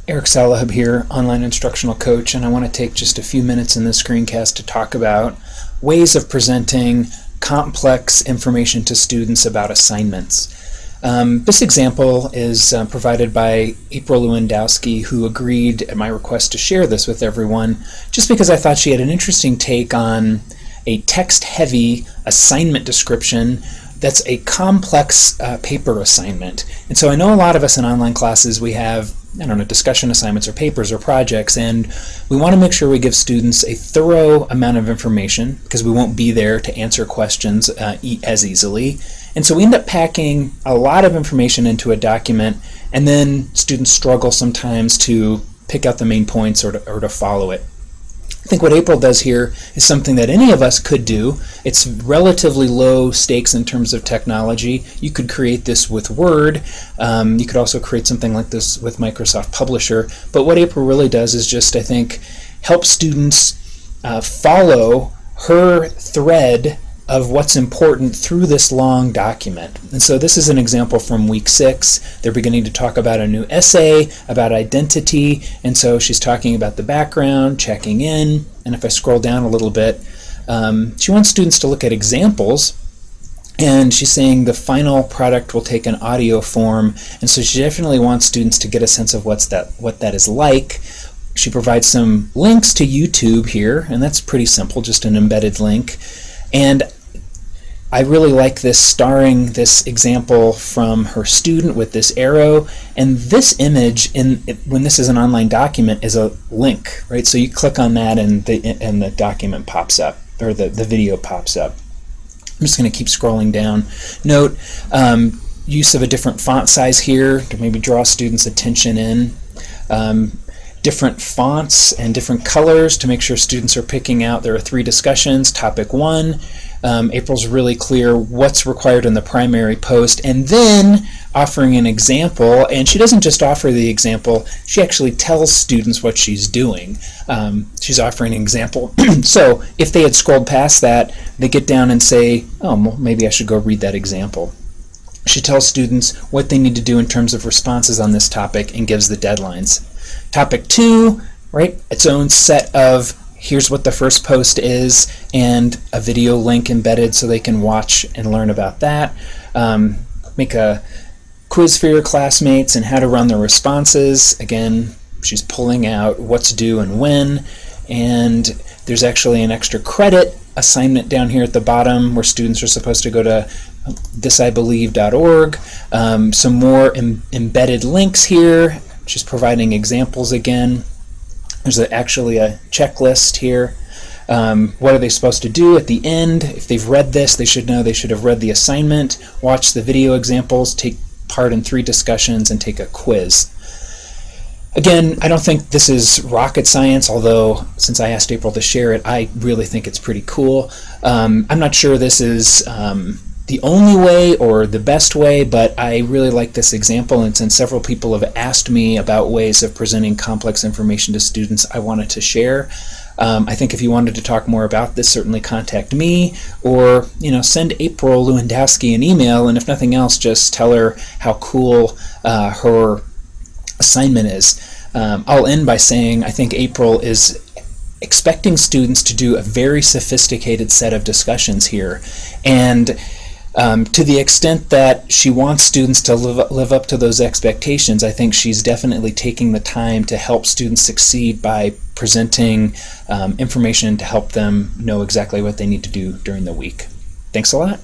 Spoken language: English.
Eric Salahab here, online instructional coach, and I want to take just a few minutes in this screencast to talk about ways of presenting complex information to students about assignments. This example is provided by April Lewandowski, who agreed at my request to share this with everyone, just because I thought she had an interesting take on a text-heavy assignment description that's a complex paper assignment. And so I know a lot of us in online classes, we have, I don't know, discussion assignments or papers or projects, and we want to make sure we give students a thorough amount of information because we won't be there to answer questions as easily. And so we end up packing a lot of information into a document, and then students struggle sometimes to pick out the main points or to follow it. I think what April does here is something that any of us could do. It's relatively low stakes in terms of technology. You could create this with Word. You could also create something like this with Microsoft Publisher. But what April really does is just, I think, help students follow her thread of what's important through this long document. And so this is an example from week 6. They're beginning to talk about a new essay about identity, and so she's talking about the background, checking in, and if I scroll down a little bit, she wants students to look at examples, and she's saying the final product will take an audio form, and so she definitely wants students to get a sense of what that is like. She provides some links to YouTube here, and that's pretty simple, just an embedded link. And I really like this starring this example from her student with this arrow, and this image, when this is an online document, is a link, right? So you click on that and the document pops up, or the video pops up. I'm just going to keep scrolling down. Note use of a different font size here to maybe draw students' attention in. Different fonts and different colors to make sure students are picking out. There are 3 discussions. Topic 1, April's really clear what's required in the primary post, and then offering an example, and she doesn't just offer the example, she actually tells students what she's doing. She's offering an example. So if they had scrolled past that, they get down and say, oh, well, maybe I should go read that example. She tells students what they need to do in terms of responses on this topic and gives the deadlines. Topic 2, right, its own set of here's what the first post is and a video link embedded so they can watch and learn about that. Make a quiz for your classmates and how to run the responses. Again, she's pulling out what's due and when, and there's actually an extra credit assignment down here at the bottom where students are supposed to go to thisibelieve.org. Some more embedded links here. She's providing examples again. There's actually a checklist here. What are they supposed to do at the end? If they've read this, they should know they should have read the assignment, watch the video examples, take part in 3 discussions, and take a quiz. Again, I don't think this is rocket science, although since I asked April to share it, I really think it's pretty cool. I'm not sure this is the only way or the best way, but I really like this example, and since several people have asked me about ways of presenting complex information to students, I wanted to share. I think if you wanted to talk more about this, certainly contact me, or send April Lewandowski an email, and if nothing else, just tell her how cool her assignment is. I'll end by saying I think April is expecting students to do a very sophisticated set of discussions here, and to the extent that she wants students to live up to those expectations, I think she's definitely taking the time to help students succeed by presenting information to help them know exactly what they need to do during the week. Thanks a lot.